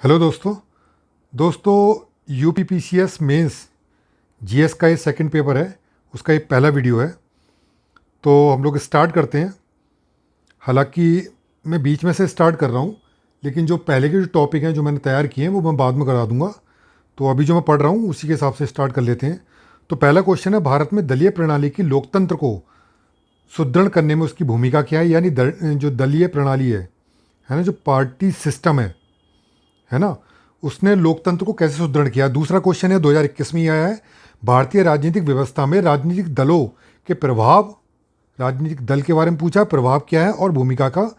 Hello दोस्तों UPPCS mains GS का ये सेकंड पेपर है, उसका ये पहला वीडियो है। तो हम लोग स्टार्ट करते हैं। हालांकि मैं बीच में से स्टार्ट कर रहा हूँ, लेकिन जो पहले के जो टॉपिक हैं जो मैंने तैयार किए हैं वो मैं बाद में करा दूंगा। तो अभी जो मैं पढ़ रहा हूँ उसी के हिसाब से स्टार्ट कर लेते हैं। तो पहला क्वेश्चन है, भारत में दलीय प्रणाली की लोकतंत्र को सुदृढ़ करने में उसकी भूमिका क्या है। यानी जो दलीय प्रणाली है ना, जो पार्टी सिस्टम है ना, उसने लोकतंत्र को कैसे सुदृढ़ किया। दूसरा क्वेश्चन है 2021 में ही आया है, भारतीय राजनीतिक व्यवस्था में राजनीतिक दलों के प्रभाव, राजनीतिक दल के बारे में पूछा, प्रभाव क्या है और भूमिका का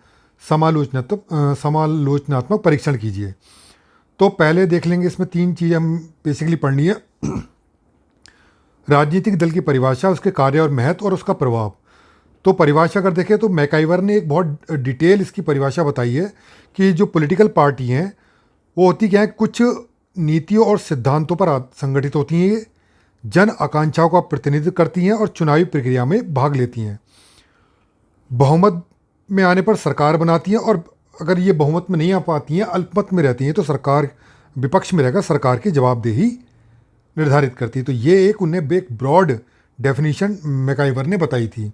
समालोचनात्मक परीक्षण कीजिए। तो पहले देख लेंगे, इसमें तीन चीज़ हम बेसिकली पढ़नी है। राजनीतिक दल की परिभाषा, उसके कार्य और महत्व और उसका प्रभाव। तो परिभाषा अगर देखें तो मैकाइवर ने एक बहुत डिटेल इसकी परिभाषा बताई है कि जो पॉलिटिकल पार्टी हैं वो होती क्या है, कुछ नीतियों और सिद्धांतों पर संगठित होती हैं, ये जन आकांक्षाओं का प्रतिनिधित्व करती हैं और चुनावी प्रक्रिया में भाग लेती हैं, बहुमत में आने पर सरकार बनाती हैं, और अगर ये बहुमत में नहीं आ पाती हैं, अल्पमत में रहती हैं, तो सरकार विपक्ष में रहकर सरकार की जवाबदेही निर्धारित करती है। तो ये उन्हें एक ब्रॉड डेफिनेशन मैकाइवर ने बताई थी।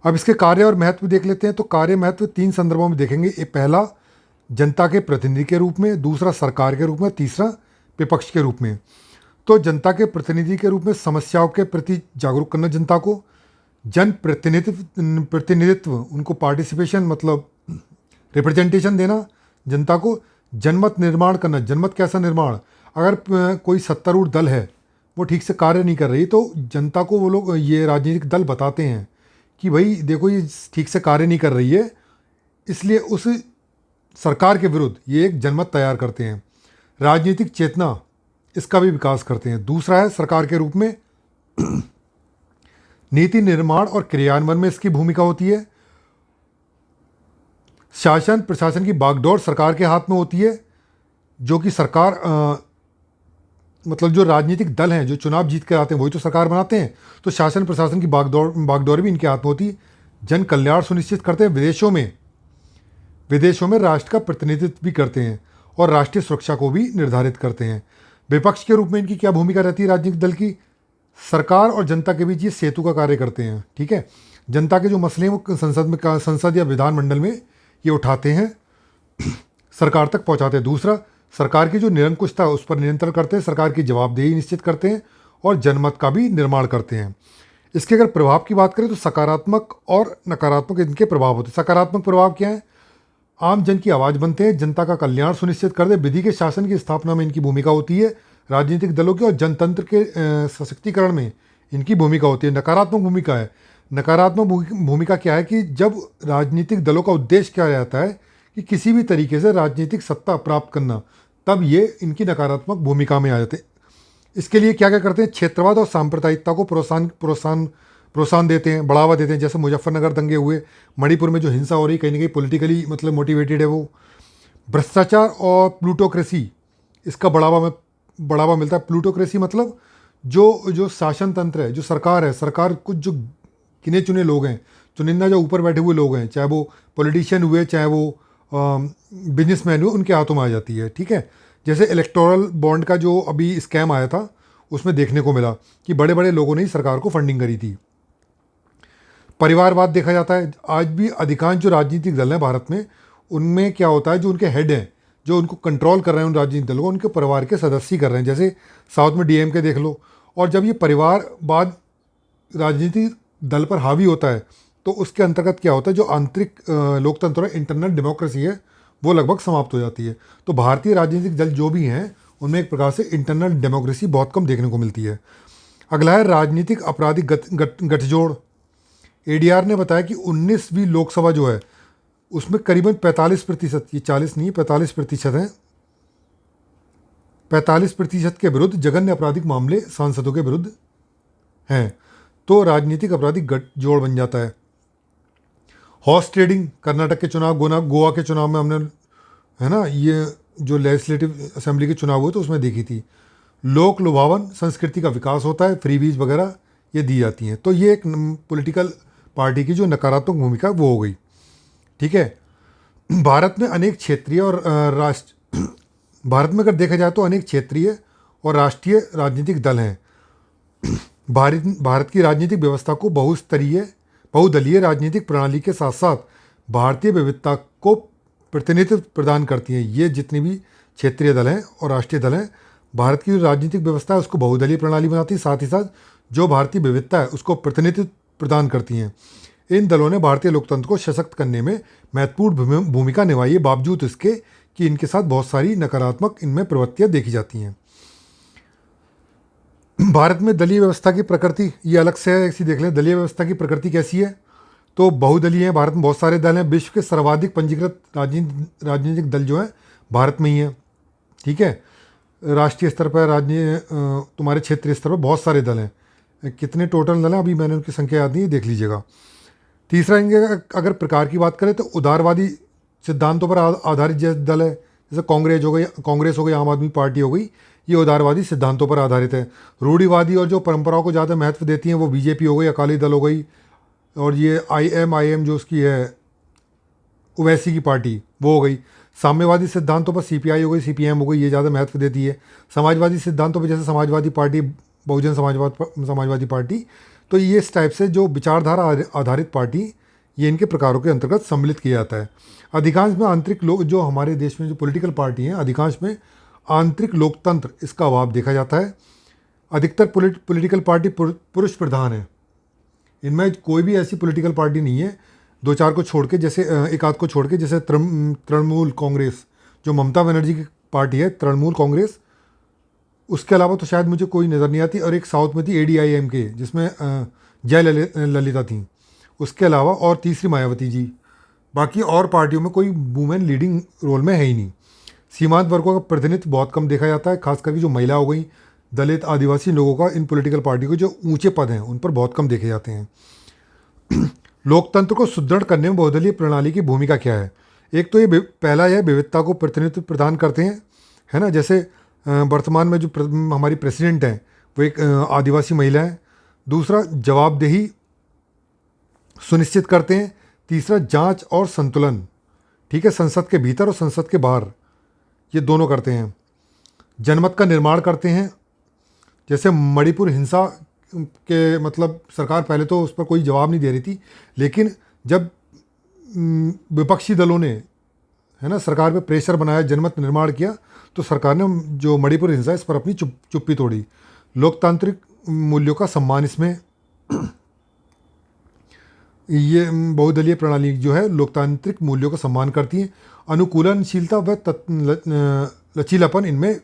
अब इसके कार्य और महत्व देख लेते हैं। तो कार्य महत्व तीन संदर्भों में देखेंगे। ये पहला जनता के प्रतिनिधि के रूप में, दूसरा सरकार के रूप में, तीसरा विपक्ष के रूप में। तो जनता के प्रतिनिधि के रूप में समस्याओं के प्रति जागरूक करना जनता को, जन प्रतिनिधित्व उनको पार्टिसिपेशन मतलब रिप्रेजेंटेशन देना जनता को, जनमत निर्माण करना। जनमत कैसा निर्माण, अगर कोई सत्तारूढ़ दल है वो ठीक से कार्य नहीं कर रही तो जनता को वो लोग, ये राजनीतिक दल बताते हैं कि भाई देखो ये ठीक से कार्य नहीं कर रही है, इसलिए उस सरकार के विरुद्ध ये एक जनमत तैयार करते हैं। राजनीतिक चेतना, इसका भी विकास करते हैं। दूसरा है सरकार के रूप में नीति निर्माण और क्रियान्वयन में इसकी भूमिका होती है। शासन प्रशासन की बागडोर सरकार के हाथ में होती है, जो कि सरकार मतलब जो राजनीतिक दल हैं जो चुनाव जीत कर आते हैं वही तो सरकार बनाते हैं, तो शासन प्रशासन की बागडोर भी इनके हाथ में होती है। जन कल्याण सुनिश्चित करते हैं, विदेशों में राष्ट्र का प्रतिनिधित्व भी करते हैं और राष्ट्रीय सुरक्षा को भी निर्धारित करते हैं। विपक्ष के रूप में इनकी क्या भूमिका रहती है राजनीतिक दल की, सरकार और जनता के बीच ये सेतु का कार्य करते हैं। ठीक है, जनता के जो मसले हैं वो संसद या विधानमंडल में ये उठाते हैं, सरकार तक पहुंचाते हैं। दूसरा, सरकार की जो निरंकुशता है उस पर नियंत्रण करते हैं, सरकार की जवाबदेही निश्चित करते हैं और जनमत का भी निर्माण करते हैं। इसके अगर प्रभाव की बात करें तो सकारात्मक और नकारात्मक इनके प्रभाव होते हैं। सकारात्मक प्रभाव क्या है, आम जन की आवाज़ बनते हैं, जनता का कल्याण सुनिश्चित करते हैं, विधि के शासन की स्थापना में इनकी भूमिका होती है राजनीतिक दलों की, और जनतंत्र के सशक्तिकरण में इनकी भूमिका होती है। नकारात्मक भूमिका है, नकारात्मक भूमिका क्या है कि जब राजनीतिक दलों का उद्देश्य क्या रहता है कि किसी भी तरीके से राजनीतिक सत्ता प्राप्त करना, तब ये इनकी नकारात्मक भूमिका में आ जाते हैं। इसके लिए क्या क्या करते हैं, क्षेत्रवाद और सांप्रदायिकता को प्रोत्साहन देते हैं, बढ़ावा देते हैं। जैसे मुजफ्फरनगर दंगे हुए, मणिपुर में जो हिंसा हो रही कहीं ना कहीं पॉलिटिकली मतलब मोटिवेटेड है वो। भ्रष्टाचार और प्लूटोक्रेसी, इसका बढ़ावा मिलता है। प्लूटोक्रेसी मतलब जो शासन तंत्र है, जो सरकार है, सरकार कुछ जो गिने चुने लोग हैं, चुनिंदा जो ऊपर बैठे हुए लोग हैं, चाहे वो पॉलिटिशियन हुए चाहे वो बिजनेसमैन हुए, उनके हाथों में आ जाती है। ठीक है, जैसे इलेक्टोरल बॉन्ड का जो अभी स्कैम आया था उसमें देखने को मिला कि बड़े बड़े लोगों ने ही सरकार को फंडिंग करी थी। परिवारवाद देखा जाता है। आज भी अधिकांश जो राजनीतिक दल हैं भारत में, उनमें क्या होता है, जो उनके हेड हैं, जो उनको कंट्रोल कर रहे हैं उन राजनीतिक दलों को, उनके परिवार के सदस्य ही कर रहे हैं। जैसे साउथ में डीएमके देख लो। और जब ये परिवारवाद राजनीतिक दल पर हावी होता है तो उसके अंतर्गत क्या होता है, जो आंतरिक लोकतंत्र है, इंटरनल डेमोक्रेसी है, वो लगभग समाप्त हो जाती है। तो भारतीय राजनीतिक दल जो भी हैं उनमें एक प्रकार से इंटरनल डेमोक्रेसी बहुत कम देखने को मिलती है। अगला है राजनीतिक आपराधिक गठजोड़। एडीआर ने बताया कि 19वीं लोकसभा जो है उसमें करीबन 45%, ये 40 नहीं 45% हैं, 45% के विरुद्ध जघन्य आपराधिक मामले सांसदों के विरुद्ध हैं। तो राजनीतिक आपराधिक गठजोड़ बन जाता है। हॉर्स ट्रेडिंग, कर्नाटक के चुनाव, गोवा के चुनाव में हमने, है ना, ये जो लेजिस्लेटिव असेंबली के चुनाव हुए तो उसमें देखी थी। लोक लुभावन संस्कृति का विकास होता है, फ्रीबीज वगैरह ये दी जाती हैं। तो ये एक पॉलिटिकल पार्टी की जो नकारात्मक भूमिका वो हो गई। ठीक है, भारत में अनेक क्षेत्रीय और भारत में अगर देखा जाए तो अनेक क्षेत्रीय और राष्ट्रीय राजनीतिक दल हैं। भारत की राजनीतिक व्यवस्था को बहुदलीय राजनीतिक प्रणाली के साथ साथ भारतीय विविधता को प्रतिनिधित्व प्रदान करती हैं। ये जितनी भी क्षेत्रीय दल हैं और राष्ट्रीय दल हैं, भारत की जो राजनीतिक व्यवस्था है उसको बहुदलीय प्रणाली बनाती है, साथ ही साथ जो भारतीय विविधता है उसको प्रतिनिधित्व प्रदान करती हैं। इन दलों ने भारतीय लोकतंत्र को सशक्त करने में महत्वपूर्ण भूमिका निभाई है, बावजूद इसके कि इनके साथ बहुत सारी नकारात्मक इनमें प्रवृत्तियाँ देखी जाती हैं। भारत में दलीय व्यवस्था की प्रकृति ये अलग से है, ऐसी देख लें दलीय व्यवस्था की प्रकृति कैसी है। तो बहुदलीय है, भारत में बहुत सारे दल हैं। विश्व के सर्वाधिक पंजीकृत राजनीतिक दल जो है भारत में ही है, ठीक है। राष्ट्रीय स्तर पर तुम्हारे क्षेत्रीय स्तर पर बहुत सारे दल हैं। कितने टोटल दल हैं अभी मैंने उनकी संख्या याद नहीं, देख लीजिएगा। तीसरा इनके अगर प्रकार की बात करें तो उदारवादी सिद्धांतों पर आधारित दल है, जैसे कांग्रेस हो गई, आम आदमी पार्टी हो गई, ये उदारवादी सिद्धांतों पर आधारित है। रूढ़िवादी और जो परंपराओं को ज़्यादा महत्व देती हैं वो बीजेपी हो गई, अकाली दल हो गई, और ये IMIM जो उसकी है ओवैसी की पार्टी वो हो गई। साम्यवादी सिद्धांतों पर CPI हो गई, CPM हो गई, ये ज़्यादा महत्व देती है। समाजवादी सिद्धांतों पर जैसे समाजवादी पार्टी, बहुजन समाजवादी पार्टी, तो ये इस टाइप से जो विचारधारा आधारित पार्टी, ये इनके प्रकारों के अंतर्गत सम्मिलित किया जाता है। अधिकांश में आंतरिक लोग जो हमारे देश में जो पॉलिटिकल पार्टी हैं, अधिकांश में आंतरिक लोकतंत्र इसका अभाव देखा जाता है। अधिकतर पॉलिटिकल पार्टी पुरुष प्रधान है। इनमें कोई भी ऐसी पॉलिटिकल पार्टी नहीं है, दो चार को छोड़ के, जैसे एक आध को छोड़ के, जैसे तृणमूल कांग्रेस जो ममता बनर्जी की पार्टी है, तृणमूल कांग्रेस, उसके अलावा तो शायद मुझे कोई नज़र नहीं आती। और एक साउथ में थी ADIMK जिसमें ललिता थी, उसके अलावा, और तीसरी मायावती जी। बाकी और पार्टियों में कोई वुमेन लीडिंग रोल में है ही नहीं। सीमांत वर्गों का प्रतिनिधित्व बहुत कम देखा जाता है, खास करके जो महिला हो गई, दलित, आदिवासी लोगों का इन पॉलिटिकल पार्टी को जो ऊंचे पद हैं उन पर बहुत कम देखे जाते हैं। लोकतंत्र को सुदृढ़ करने में बहुदलीय प्रणाली की भूमिका क्या है? एक तो ये पहला है विविधता को प्रतिनिधित्व प्रदान करते हैं, है ना। जैसे वर्तमान में जो हमारी प्रेसिडेंट हैं वो एक आदिवासी महिला है। दूसरा, जवाबदेही सुनिश्चित करते हैं। तीसरा, जांच और संतुलन, ठीक है, संसद के भीतर और संसद के बाहर, ये दोनों करते हैं। जनमत का निर्माण करते हैं। जैसे मणिपुर हिंसा के मतलब सरकार पहले तो उस पर कोई जवाब नहीं दे रही थी, लेकिन जब विपक्षी दलों ने, है ना, सरकार पे प्रेशर बनाया, जनमत निर्माण किया, तो सरकार ने जो मणिपुर हिंसा इस पर अपनी चुप्पी तोड़ी। लोकतांत्रिक मूल्यों का सम्मान इसमें ये बहुदलीय प्रणाली जो है लोकतांत्रिक मूल्यों का सम्मान करती है। अनुकूलनशीलता व लचीलापन इनमें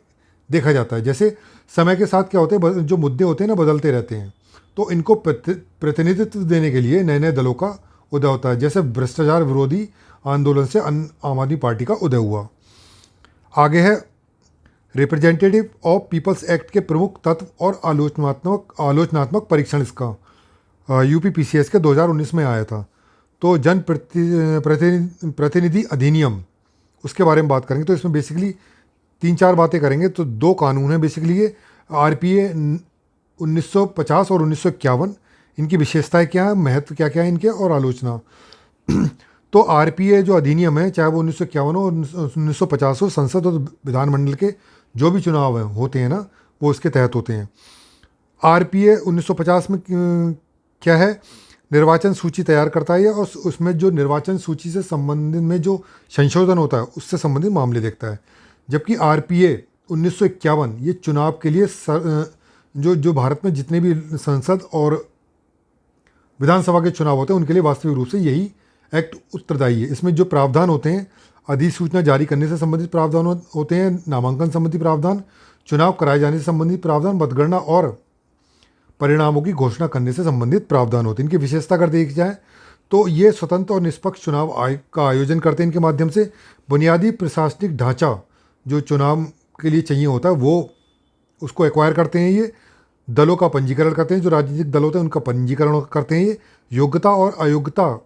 देखा जाता है। जैसे समय के साथ क्या होते हैं, जो मुद्दे होते हैं ना बदलते रहते हैं, तो इनको प्रतिनिधित्व देने के लिए नए नए दलों का उदय होता है। जैसे भ्रष्टाचार विरोधी आंदोलन से आम आदमी पार्टी का उदय हुआ। आगे है रिप्रेजेंटेटिव ऑफ पीपल्स एक्ट के प्रमुख तत्व और आलोचनात्मक परीक्षण इसका UPPCS के 2019 में आया था। तो जन प्रतिनिधि अधिनियम, उसके बारे में बात करेंगे तो इसमें बेसिकली 3-4 बातें करेंगे। तो 2 कानून हैं बेसिकली, ये RPA 1950 और 1951, इनकी विशेषताएं क्या है, महत्व क्या क्या है इनके, और आलोचना। तो RPA जो अधिनियम है, चाहे वो 1951 हो 1950 हो, संसद और विधानमंडल के जो भी चुनाव होते हैं ना, वो इसके तहत होते हैं। RPA 1950 में क्या है, निर्वाचन सूची तैयार करता है, और उसमें जो निर्वाचन सूची से संबंधित में जो संशोधन होता है उससे संबंधित मामले देखता है। जबकि RPA 1951 ये चुनाव के लिए जो भारत में जितने भी संसद और विधानसभा के चुनाव होते हैं उनके लिए वास्तविक रूप से यही एक्ट उत्तरदायी है। इसमें जो प्रावधान होते हैं, अधिसूचना जारी करने से संबंधित प्रावधान होते हैं, नामांकन संबंधी प्रावधान, चुनाव कराए जाने से संबंधित प्रावधान, मतगणना और परिणामों की घोषणा करने से संबंधित प्रावधान होते हैं। इनकी विशेषता अगर देखी जाए तो ये स्वतंत्र और निष्पक्ष चुनाव का आयोजन करते हैं। इनके माध्यम से बुनियादी प्रशासनिक ढांचा जो चुनाव के लिए चाहिए होता है वो उसको एक्वायर करते हैं। ये दलों का पंजीकरण करते हैं, जो राजनीतिक दल होते हैं उनका पंजीकरण करते हैं। ये योग्यता और अयोग्यता,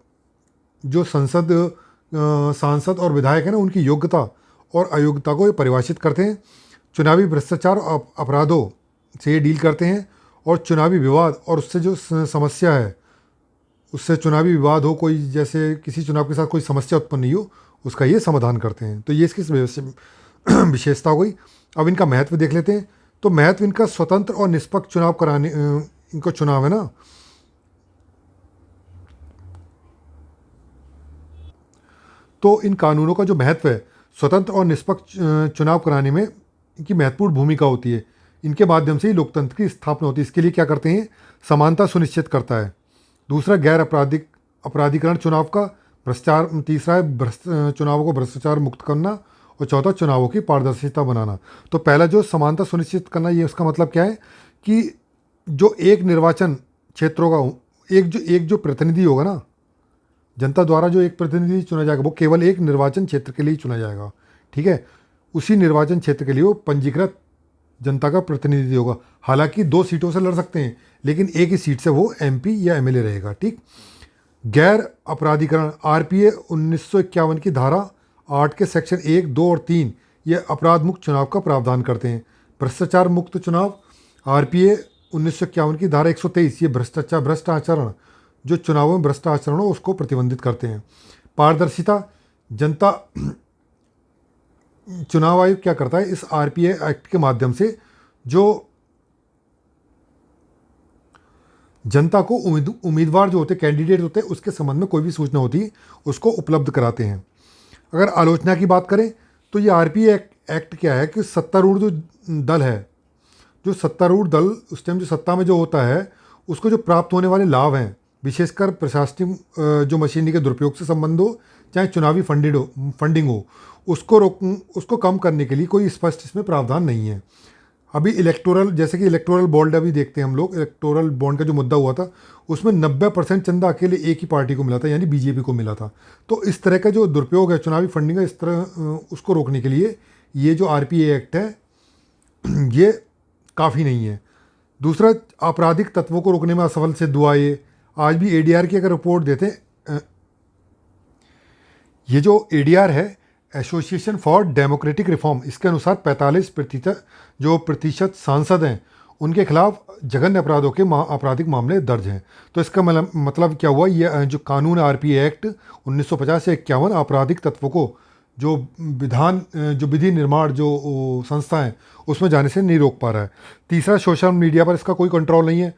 जो सांसद और विधायक हैं ना, उनकी योग्यता और अयोग्यता को ये परिभाषित करते हैं। चुनावी भ्रष्टाचार अपराधों से ये डील करते हैं, और चुनावी विवाद और उससे जो समस्या है, उससे चुनावी विवाद हो, कोई जैसे किसी चुनाव के साथ कोई समस्या उत्पन्न नहीं हो, उसका ये समाधान करते हैं। तो ये इसकी विशेषता हो गई। अब इनका महत्व देख लेते हैं। तो महत्व इनका स्वतंत्र और निष्पक्ष चुनाव कराने, इनको चुनाव है ना, तो इन कानूनों का जो महत्व है, स्वतंत्र और निष्पक्ष चुनाव कराने में इनकी महत्वपूर्ण भूमिका होती है। इनके माध्यम से ही लोकतंत्र की स्थापना होती है। इसके लिए क्या करते हैं, समानता सुनिश्चित करता है। दूसरा, गैर अपराधीकरण चुनाव का, भ्रष्टाचार। तीसरा है चुनावों को भ्रष्टाचार मुक्त करना। और चौथा, चुनावों की पारदर्शिता बनाना। तो पहला जो समानता सुनिश्चित करना, ये उसका मतलब क्या है कि जो एक निर्वाचन क्षेत्रों का एक जो प्रतिनिधि होगा ना, जनता द्वारा जो एक प्रतिनिधि चुना जाएगा, वो केवल एक निर्वाचन क्षेत्र के लिए चुना जाएगा। ठीक है, उसी निर्वाचन क्षेत्र के लिए वो पंजीकृत जनता का प्रतिनिधि होगा। हालांकि 2 सीटों से लड़ सकते हैं, लेकिन एक ही सीट से वो एमपी या एमएलए रहेगा। ठीक। गैर अपराधीकरण, आरपीए 1951 की धारा 8 के सेक्शन 1, 2 और 3 ये अपराध मुक्त चुनाव का प्रावधान करते हैं। भ्रष्टाचार मुक्त चुनाव, आरपीए 1951 की धारा 123 ये भ्रष्ट आचरण, जो चुनावों में भ्रष्ट आचरण हो उसको प्रतिबंधित करते हैं। पारदर्शिता, जनता चुनाव आयोग क्या करता है, इस आरपीए एक्ट के माध्यम से जो जनता को उम्मीदवार जो होते, कैंडिडेट होते हैं, उसके संबंध में कोई भी सूचना होती है उसको उपलब्ध कराते हैं। अगर आलोचना की बात करें तो ये आरपीए एक्ट क्या है कि सत्तारूढ़ जो दल है, जो सत्तारूढ़ दल उस टाइम जो सत्ता में जो होता है, उसको जो प्राप्त होने वाले लाभ हैं, विशेषकर प्रशासनिक जो मशीनरी के दुरुपयोग से संबंध हो, चाहे चुनावी फंडिंग हो, उसको कम करने के लिए कोई स्पष्ट इसमें प्रावधान नहीं है। अभी इलेक्टोरल, जैसे कि इलेक्टोरल बॉन्ड अभी देखते हैं हम लोग, इलेक्टोरल बॉन्ड का जो मुद्दा हुआ था, उसमें 90% चंदा अकेले एक ही पार्टी को मिला था, यानी बीजेपी को मिला था। तो इस तरह का जो दुरुपयोग है चुनावी फंडिंग का, इस तरह उसको रोकने के लिए ये जो आरपीए एक्ट है ये काफ़ी नहीं है। दूसरा, आपराधिक तत्वों को रोकने में असफल सिद्ध हुआ ये। आज भी एडीआर की अगर रिपोर्ट देते हैं, ये जो एडीआर है, एसोसिएशन फॉर डेमोक्रेटिक रिफॉर्म, इसके अनुसार 45% सांसद हैं, उनके खिलाफ जघन्य अपराधों के आपराधिक मामले दर्ज हैं। तो इसका मतलब क्या हुआ, ये जो कानून आरपीए एक्ट 1950 से 51 आपराधिक तत्वों को जो विधि निर्माण जो संस्था है उसमें जाने से नहीं रोक पा रहा है। तीसरा, सोशल मीडिया पर इसका कोई कंट्रोल नहीं है।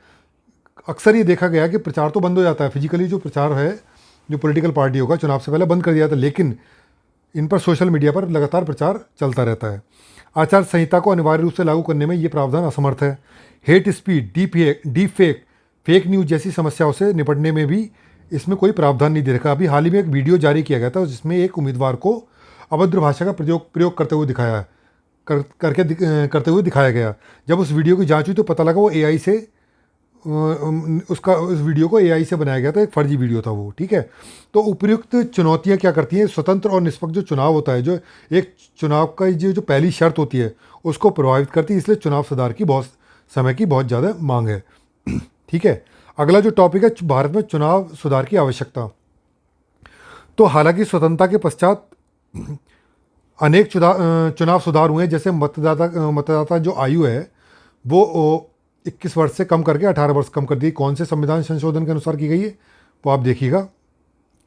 अक्सर ये देखा गया कि प्रचार तो बंद हो जाता है, फिजिकली जो प्रचार है जो पॉलिटिकल पार्टियों का चुनाव से पहले बंद कर दिया था, लेकिन इन पर सोशल मीडिया पर लगातार प्रचार चलता रहता है। आचार संहिता को अनिवार्य रूप से लागू करने में ये प्रावधान असमर्थ है। Hate speech, deep fake news जैसी समस्याओं से निपटने में भी इसमें कोई प्रावधान नहीं दे रखा। अभी हाल ही में एक वीडियो जारी किया गया था जिसमें एक उम्मीदवार को अभद्र भाषा का प्रयोग करते हुए करते हुए दिखाया गया। जब उस वीडियो की जांच हुई तो पता लगा वो एआई से उस वीडियो को एआई से बनाया गया था, एक फर्जी वीडियो था वो। ठीक है, तो उपयुक्त चुनौतियां क्या करती हैं, स्वतंत्र और निष्पक्ष जो चुनाव होता है, जो एक चुनाव का जो पहली शर्त होती है उसको प्रभावित करती है, इसलिए चुनाव सुधार की समय की बहुत ज़्यादा मांग है। ठीक है, अगला जो टॉपिक है, भारत में चुनाव सुधार की आवश्यकता। तो हालांकि स्वतंत्रता के पश्चात अनेक चुनाव सुधार हुए हैं। जैसे मतदाता जो आयु है वो 21 वर्ष से कम करके 18 वर्ष कम कर दी। कौन से संविधान संशोधन के अनुसार की गई है वो आप देखिएगा,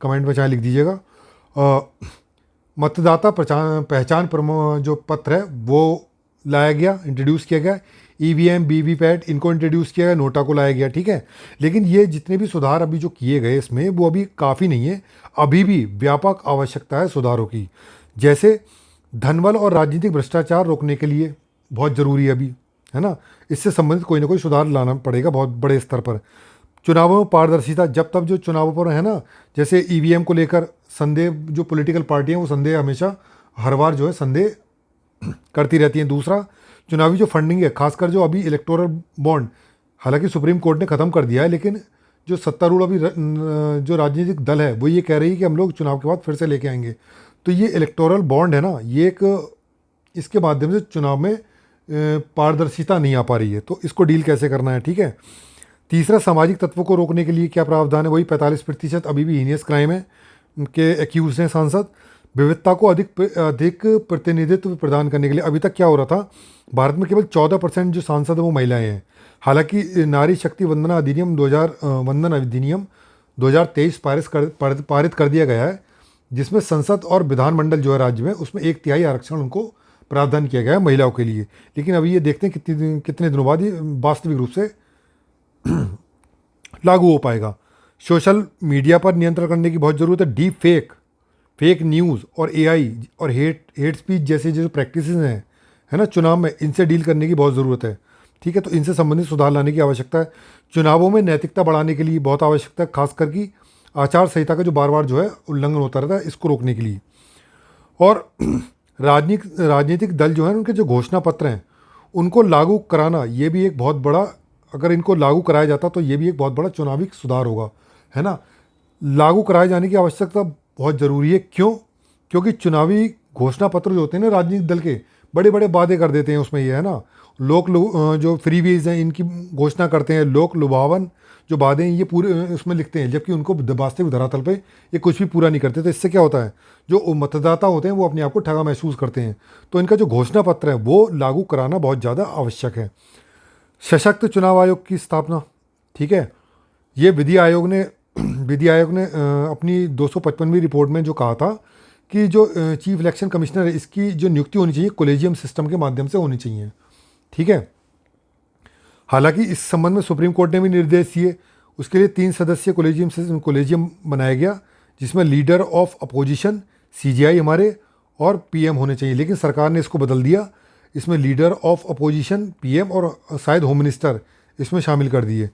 कमेंट में चाहे लिख दीजिएगा। मतदाता पहचान जो पत्र है वो लाया गया, इंट्रोड्यूस किया गया। ईवीएम, वीवीपैट, इनको इंट्रोड्यूस किया गया, नोटा को लाया गया। ठीक है, लेकिन ये जितने भी सुधार अभी जो किए गए इसमें, वो अभी काफ़ी नहीं है। अभी भी व्यापक आवश्यकता है सुधारों की। जैसे धनबल और राजनीतिक भ्रष्टाचार रोकने के लिए बहुत ज़रूरी है अभी, है ना, इससे संबंधित कोई ना कोई सुधार लाना पड़ेगा बहुत बड़े स्तर पर। चुनावों में पारदर्शिता, जब तब जो चुनावों पर है ना, जैसे ईवीएम को लेकर संदेह, जो पॉलिटिकल पार्टियां वो संदेह हमेशा हर बार जो है संदेह करती रहती हैं। दूसरा, चुनावी जो फंडिंग है, खासकर जो अभी इलेक्टोरल बॉन्ड, हालांकि सुप्रीम कोर्ट ने ख़त्म कर दिया है, लेकिन जो सत्तारूढ़ अभी जो राजनीतिक दल है वो ये कह रही है कि हम लोग चुनाव के बाद फिर से लेके आएंगे। तो ये इलेक्टोरल बॉन्ड है ना, ये एक, इसके माध्यम से चुनाव में पारदर्शिता नहीं आ पा रही है। तो इसको डील कैसे करना है। ठीक है, तीसरा, सामाजिक तत्वों को रोकने के लिए क्या प्रावधान है, वही 45% अभी भी हीनियस क्राइम है के एक्यूज हैं सांसद। विविधता को अधिक प्रतिनिधित्व प्रदान करने के लिए अभी तक क्या हो रहा था, भारत में केवल 14% जो सांसद हैं वो महिलाएं हैं। हालांकि नारी शक्ति वंदना अधिनियम 2023 पारित कर दिया गया है, जिसमें संसद और विधानमंडल जो है राज्य में, उसमें 1/3 आरक्षण उनको प्रावधान किया गया है महिलाओं के लिए। लेकिन अभी ये देखते हैं कितने दिनों बाद ये वास्तविक रूप से लागू हो पाएगा। सोशल मीडिया पर नियंत्रण करने की बहुत ज़रूरत है। डीप फेक न्यूज़ और एआई और हेट स्पीच जैसे जो प्रैक्टिसेस हैं, है ना, चुनाव में, इनसे डील करने की बहुत ज़रूरत है। ठीक है, तो इनसे संबंधित सुधार लाने की आवश्यकता है। चुनावों में नैतिकता बढ़ाने के लिए बहुत आवश्यकता है, खासकर कि आचार संहिता का जो बार बार जो है उल्लंघन होता रहता है, इसको रोकने के लिए। और राजनीतिक दल जो है उनके जो घोषणा पत्र हैं उनको लागू कराना, ये भी एक बहुत बड़ा, अगर इनको लागू कराया जाता तो ये भी एक बहुत बड़ा चुनावी सुधार होगा, है ना। लागू कराए जाने की आवश्यकता बहुत ज़रूरी है। क्यों? क्योंकि चुनावी घोषणा पत्र जो होते हैं ना राजनीतिक दल के, बड़े बड़े वादे कर देते हैं उसमें, ये है ना, जो फ्रीवेज हैं इनकी घोषणा करते हैं, लोक लुभावन जो वादे हैं ये पूरे उसमें लिखते हैं, जबकि उनको वास्तविक धरातल पे ये कुछ भी पूरा नहीं करते। तो इससे क्या होता है, जो मतदाता होते हैं वो अपने आप को ठगा महसूस करते हैं। तो इनका जो घोषणा पत्र है वो लागू कराना बहुत ज़्यादा आवश्यक है। सशक्त चुनाव आयोग की स्थापना, ठीक है, ये विधि आयोग ने अपनी 255वीं रिपोर्ट में जो कहा था कि जो चीफ इलेक्शन कमिश्नर है इसकी जो नियुक्ति होनी चाहिए कोलेजियम सिस्टम के माध्यम से होनी चाहिए। ठीक है, हालांकि इस संबंध में सुप्रीम कोर्ट ने भी निर्देश दिए। उसके लिए 3 सदस्यीय कोलेजियम बनाया गया, जिसमें लीडर ऑफ अपोजिशन, सीजीआई हमारे, और पीएम होने चाहिए। लेकिन सरकार ने इसको बदल दिया, इसमें लीडर ऑफ अपोजिशन, पीएम और शायद होम मिनिस्टर इसमें शामिल कर दिए।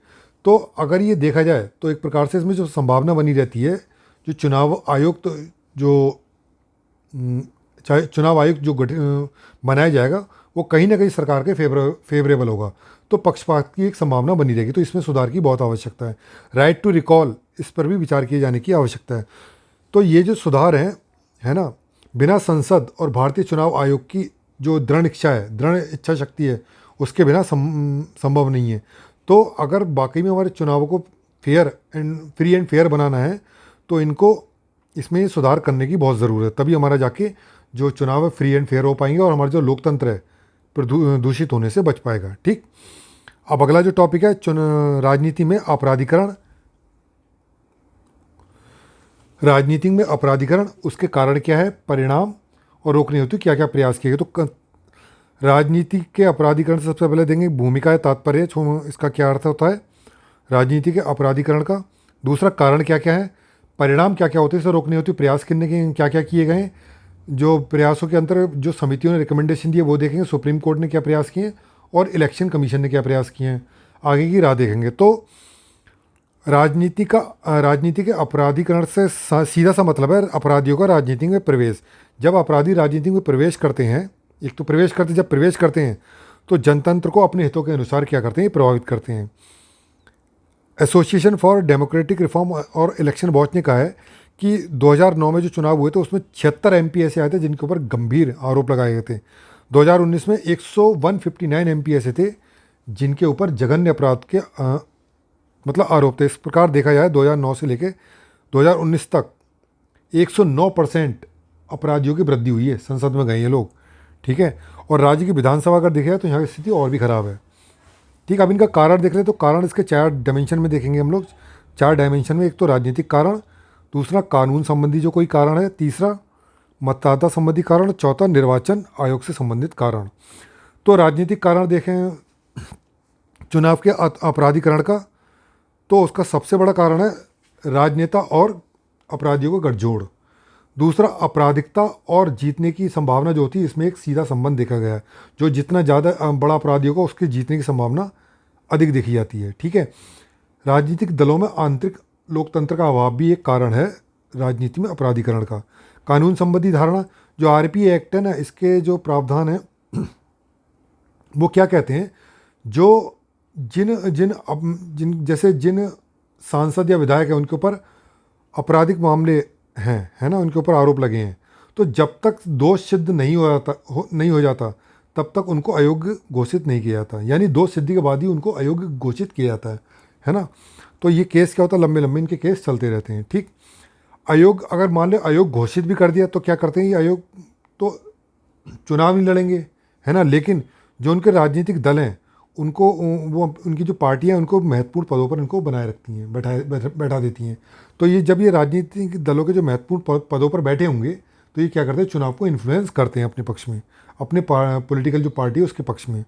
तो अगर ये देखा जाए तो एक प्रकार से इसमें जो संभावना बनी रहती है, जो चुनाव आयोग तो जो चाहे चुनाव आयोग जो बनाया जाएगा वो कहीं ना कहीं सरकार के फेवरेबल होगा, तो पक्षपात की एक संभावना बनी रहेगी। तो इसमें सुधार की बहुत आवश्यकता है। राइट टू रिकॉल, इस पर भी विचार किए जाने की आवश्यकता है। तो ये जो सुधार हैं, है ना, बिना संसद और भारतीय चुनाव आयोग की जो दृढ़ इच्छा शक्ति है उसके बिना संभव नहीं है। तो अगर वाकई में हमारे चुनावों को फ्री एंड फेयर बनाना है तो इनको इसमें सुधार करने की बहुत ज़रूरत है, तभी हमारा जाके जो चुनाव है फ्री एंड फेयर हो पाएंगे और हमारा जो लोकतंत्र है दूषित होने से बच पाएगा। ठीक, अब अगला जो टॉपिक है राजनीति में अपराधीकरण, उसके कारण क्या है, परिणाम और रोकने हेतु क्या क्या प्रयास किए गए। तो राजनीति के अपराधीकरण से सबसे पहले देंगे भूमिका या तात्पर्य, इसका क्या अर्थ होता है राजनीति के अपराधीकरण का। दूसरा, कारण क्या क्या है, परिणाम क्या क्या होते हैं, इसे रोकने हेतु प्रयास करने के क्या क्या किए गए हैं। जो प्रयासों के अंतर जो समितियों ने रिकमेंडेशन दिए वो देखेंगे, सुप्रीम कोर्ट ने क्या प्रयास किए और इलेक्शन कमीशन ने क्या प्रयास किए हैं, आगे की राह देखेंगे। तो राजनीति के अपराधीकरण से सीधा सा मतलब है अपराधियों का राजनीति में प्रवेश। जब अपराधी राजनीति में प्रवेश करते हैं, जब प्रवेश करते हैं तो जनतंत्र को अपने हितों के अनुसार क्या करते हैं, प्रभावित करते हैं। एसोसिएशन फॉर डेमोक्रेटिक रिफॉर्म और इलेक्शन वॉच ने कहा है कि 2009 में जो चुनाव हुए थे उसमें 76 एमपी ऐसे आए थे जिनके ऊपर गंभीर आरोप लगाए गए थे। 2019 में 159 एमपी ऐसे थे जिनके ऊपर जघन्य अपराध के मतलब आरोप थे। इस प्रकार देखा जाए 2009 से लेकर 2019 तक 109% अपराधियों की वृद्धि हुई है, संसद में गए ये लोग। ठीक है, और राज्य की विधानसभा अगर देखा जाए तो यहाँ की स्थिति और भी ख़राब है। ठीक, अब इनका कारण देख रहे हैं तो कारण इसके 4 डायमेंशन में देखेंगे हम लोग, 4 डायमेंशन में। एक तो राजनीतिक कारण, दूसरा कानून संबंधी जो कोई कारण है, तीसरा मतदाता संबंधी कारण, चौथा निर्वाचन आयोग से संबंधित कारण। तो राजनीतिक कारण देखें चुनाव के अपराधीकरण का, तो उसका सबसे बड़ा कारण है राजनेता और अपराधियों का गठजोड़। दूसरा, आपराधिकता और जीतने की संभावना जो होती है, इसमें एक सीधा संबंध देखा गया है। जो जितना ज़्यादा बड़ा अपराधी होगा उसकी जीतने की संभावना अधिक देखी जाती है। ठीक है, राजनीतिक दलों में आंतरिक लोकतंत्र का अभाव भी एक कारण है राजनीति में अपराधीकरण का। कानून संबंधी धारणा, जो आरपी एक्ट है ना, इसके जो प्रावधान है वो क्या कहते हैं, जो जिन सांसद या विधायक हैं उनके ऊपर आपराधिक मामले हैं, है ना, उनके ऊपर आरोप लगे हैं, तो जब तक दोष सिद्ध नहीं हो जाता तब तक उनको अयोग्य घोषित नहीं किया जाता। यानी दोष सिद्धि के बाद ही उनको अयोग्य घोषित किया जाता है ना। तो ये केस क्या होता है, लंबे इनके केस चलते रहते हैं। ठीक, आयोग अगर मान लो आयोग घोषित भी कर दिया तो क्या करते हैं ये आयोग, तो चुनाव नहीं लड़ेंगे, है ना। लेकिन जो उनके राजनीतिक दल हैं उनको उनकी जो पार्टियां उनको महत्वपूर्ण पदों पर इनको बनाए रखती हैं, बैठा देती हैं। तो ये जब ये राजनीतिक दलों के जो महत्वपूर्ण पदों पर बैठे होंगे तो ये क्या करते हैं, चुनाव को इन्फ्लुएंस करते हैं अपने पक्ष में, अपने पॉलिटिकल जो पार्टी है उसके पक्ष में।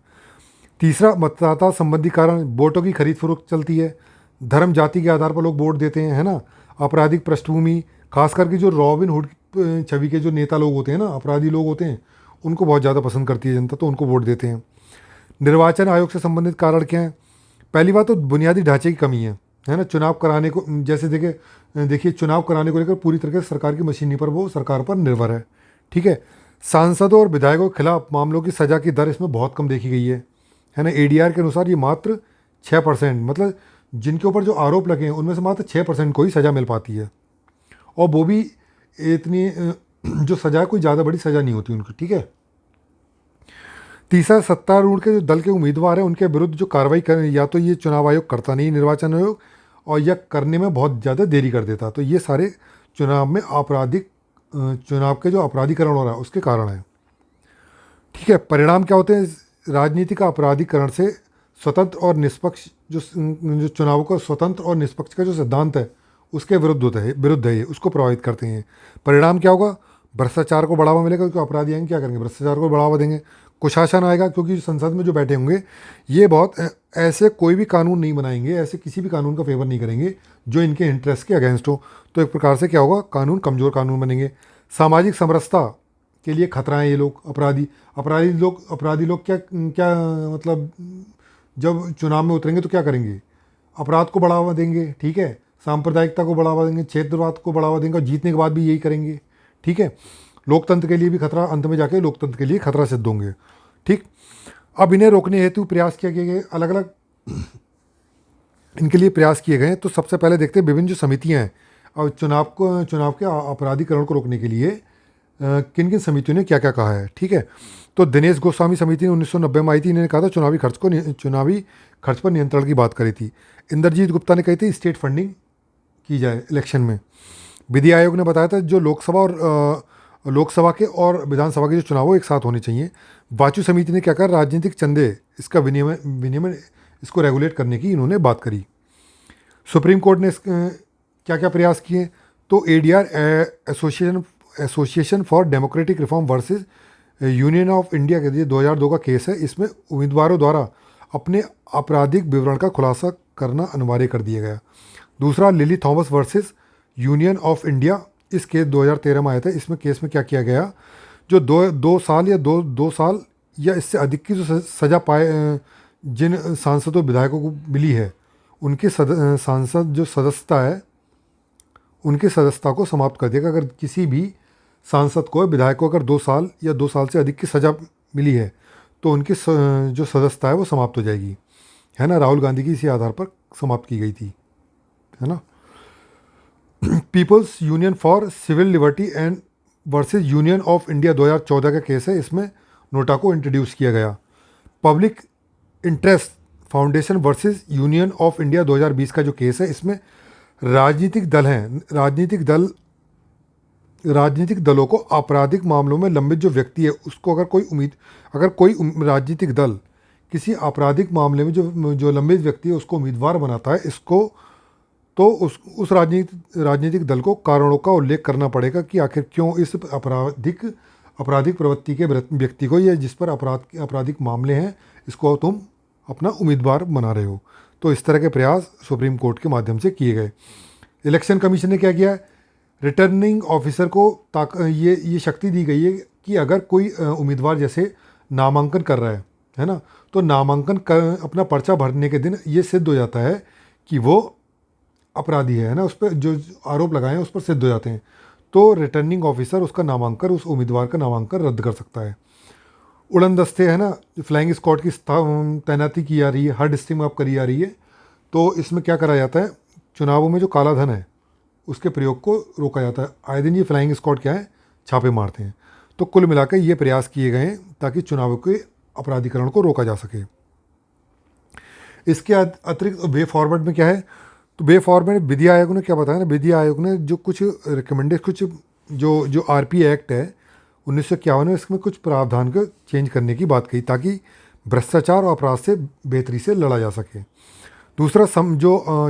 तीसरा, मतदाता संबंधी कारण, वोटों की खरीद फरोख्त चलती है, धर्म जाति के आधार पर लोग वोट देते हैं, है ना। आपराधिक पृष्ठभूमि, खास करके जो रॉबिन हुड छवि के जो नेता लोग होते हैं ना, अपराधी लोग होते हैं, उनको बहुत ज़्यादा पसंद करती है जनता, तो उनको वोट देते हैं। निर्वाचन आयोग से संबंधित कारण क्या है? पहली बात तो बुनियादी ढांचे की कमी है ना। चुनाव कराने को, जैसे देखिए चुनाव कराने को लेकर पूरी तरह से सरकार की मशीनरी पर, वो सरकार पर निर्भर है, ठीक है। सांसदों और विधायकों के खिलाफ मामलों की सज़ा की दर इसमें बहुत कम देखी गई है ना। एडीआर के अनुसार ये मात्र 6%, मतलब जिनके ऊपर जो आरोप लगे हैं उनमें से मात्र 6% को ही सज़ा मिल पाती है, और वो भी इतनी जो सज़ा, कोई ज़्यादा बड़ी सज़ा नहीं होती उनकी, ठीक है। तीसरा, सत्तारूढ़ के जो दल के उम्मीदवार हैं उनके विरुद्ध जो कार्रवाई करें, या तो ये चुनाव आयोग करता नहीं, निर्वाचन आयोग, और यह करने में बहुत ज़्यादा देरी कर देता। तो ये सारे चुनाव में चुनाव के जो अपराधीकरण हो रहा है उसके कारण है, ठीक है। परिणाम क्या होते हैं? राजनीति का अपराधीकरण से स्वतंत्र और निष्पक्ष जो चुनाव का स्वतंत्र और निष्पक्ष का जो सिद्धांत है उसके विरुद्ध है ये, उसको प्रभावित करते हैं। परिणाम क्या होगा? भ्रष्टाचार को बढ़ावा मिलेगा, क्योंकि अपराधी आएंगे क्या करेंगे, भ्रष्टाचार को बढ़ावा देंगे। कुशासन आएगा, क्योंकि संसद में जो बैठे होंगे ये बहुत ऐसे कोई भी कानून नहीं बनाएंगे, ऐसे किसी भी कानून का फेवर नहीं करेंगे जो इनके इंटरेस्ट के अगेंस्ट हो। तो एक प्रकार से क्या होगा, कानून कमज़ोर कानून बनेंगे। सामाजिक समरसता के लिए खतरा है ये लोग, अपराधी लोग क्या क्या मतलब जब चुनाव में उतरेंगे तो क्या करेंगे? अपराध को बढ़ावा देंगे, ठीक है, सांप्रदायिकता को बढ़ावा देंगे, क्षेत्रवाद को बढ़ावा देंगे, और जीतने के बाद भी यही करेंगे, ठीक है। लोकतंत्र के लिए भी खतरा, अंत में जाके लोकतंत्र के लिए खतरा सिद्ध होंगे, ठीक। अब इन्हें रोकने हेतु प्रयास किए गए, अलग अलग इनके लिए प्रयास किए गए। तो सबसे पहले देखते हैं विभिन्न जो समितियां हैं और चुनाव के अपराधीकरण को रोकने के लिए किन किन समितियों ने क्या क्या कहा है, ठीक है। तो दिनेश गोस्वामी समिति ने 1990 में आई थी, इन्होंने कहा था चुनावी खर्च पर नियंत्रण की बात करी थी। इंद्रजीत गुप्ता ने कही थी स्टेट फंडिंग की जाए इलेक्शन में। विधि आयोग ने बताया था जो लोकसभा के और विधानसभा के जो चुनाव हो एक साथ होने चाहिए। वाचु समिति ने क्या कहा, राजनीतिक चंदे इसका विनियमन इसको रेगुलेट करने की इन्होंने बात करी। सुप्रीम कोर्ट ने क्या क्या प्रयास किए, तो ADR association for democratic reform versus union of India के लिए 2002 का केस है। इसमें उम्मीदवारों द्वारा अपने आपराधिक विवरण का खुलासा करना अनिवार्य कर दिया गया। दूसरा, lily Thomas versus union of India, इस केस 2013 में आया था। इसमें केस में क्या किया गया, जो दो साल या इससे अधिक की जो सज़ा पाए जिन सांसदों विधायकों को मिली है, उनकी सांसद जो सदस्यता है उनकी सदस्यता को समाप्त कर देगा। अगर किसी भी सांसद को, विधायक को अगर 2 साल या 2 साल से अधिक की सज़ा मिली है तो उनकी जो सदस्यता है वो समाप्त हो जाएगी, है ना। राहुल गांधी की इसी आधार पर समाप्त की गई थी, है ना। Peoples union for civil liberty and versus union of India 2014 का केस है। इसमें नोटा को इंट्रोड्यूस किया गया। Public interest foundation versus union of India 2020 का जो केस है, इसमें राजनीतिक दलों को आपराधिक मामलों में लंबित जो व्यक्ति है उसको अगर कोई राजनीतिक दल किसी आपराधिक मामले में जो लंबित व्यक्ति है उसको उम्मीदवार बनाता है, इसको तो उस राजनीतिक दल को कारणों का उल्लेख करना पड़ेगा कि आखिर क्यों इस आपराधिक प्रवृत्ति के व्यक्ति को, या जिस पर आपराधिक मामले हैं, इसको तुम अपना उम्मीदवार बना रहे हो। तो इस तरह के प्रयास सुप्रीम कोर्ट के माध्यम से किए गए। इलेक्शन कमीशन ने क्या किया, रिटर्निंग ऑफिसर को ये शक्ति दी गई है कि अगर कोई उम्मीदवार जैसे नामांकन कर रहा है ना, तो नामांकन कर अपना पर्चा भरने के दिन ये सिद्ध हो जाता है कि वो अपराधी है ना, उस पर जो आरोप लगाए हैं उस पर सिद्ध हो जाते हैं, तो रिटर्निंग ऑफिसर उस उम्मीदवार का नामांकन रद्द कर सकता है। उड़न दस्ते है ना, फ्लाइंग स्क्वाड की तैनाती की जा रही है, हर डिस्ट्रिक्ट में अब करी जा रही है। तो इसमें क्या करा जाता है, चुनावों में जो काला धन है उसके प्रयोग को रोका जाता है। आए दिन ये फ्लाइंग स्क्वाड क्या है, छापे मारते हैं। तो कुल मिलाकर ये प्रयास किए गए हैं ताकि चुनावों के अपराधीकरण को रोका जा सके। इसके अतिरिक्त वे फॉरवर्ड में क्या है, तो वे फॉरवर्ड में विधि आयोग ने क्या बताया ना, विधि आयोग ने जो कुछ जो आरपी एक्ट है 1951 में, इसमें कुछ प्रावधान को चेंज करने की बात कही ताकि भ्रष्टाचार और अपराध से बेहतरी से लड़ा जा सके। दूसरा,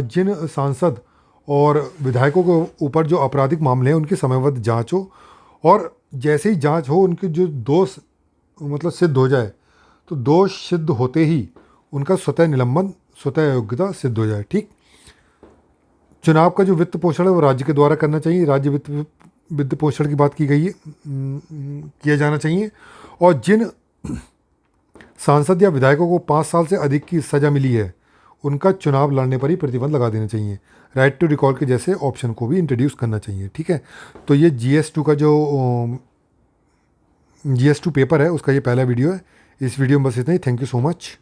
जिन सांसद और विधायकों के ऊपर जो आपराधिक मामले हैं उनकी समयबद्ध जांच हो और जैसे ही जांच हो, उनके जो दोष मतलब सिद्ध हो जाए, तो दोष सिद्ध होते ही उनका स्वतः निलंबन, स्वतः योग्यता सिद्ध हो जाए। ठीक। चुनाव का जो वित्त पोषण है वो राज्य के द्वारा करना चाहिए, राज्य वित्त पोषण की बात की गई है, किया जाना चाहिए। और जिन सांसद या विधायकों को 5 साल से अधिक की सज़ा मिली है, उनका चुनाव लड़ने पर ही प्रतिबंध लगा देना चाहिए। राइट टू रिकॉल के जैसे ऑप्शन को भी इंट्रोड्यूस करना चाहिए। ठीक है। तो ये GS2 का जो GS2 पेपर है उसका ये पहला वीडियो है। इस वीडियो में बस इतना ही। Thank you so much.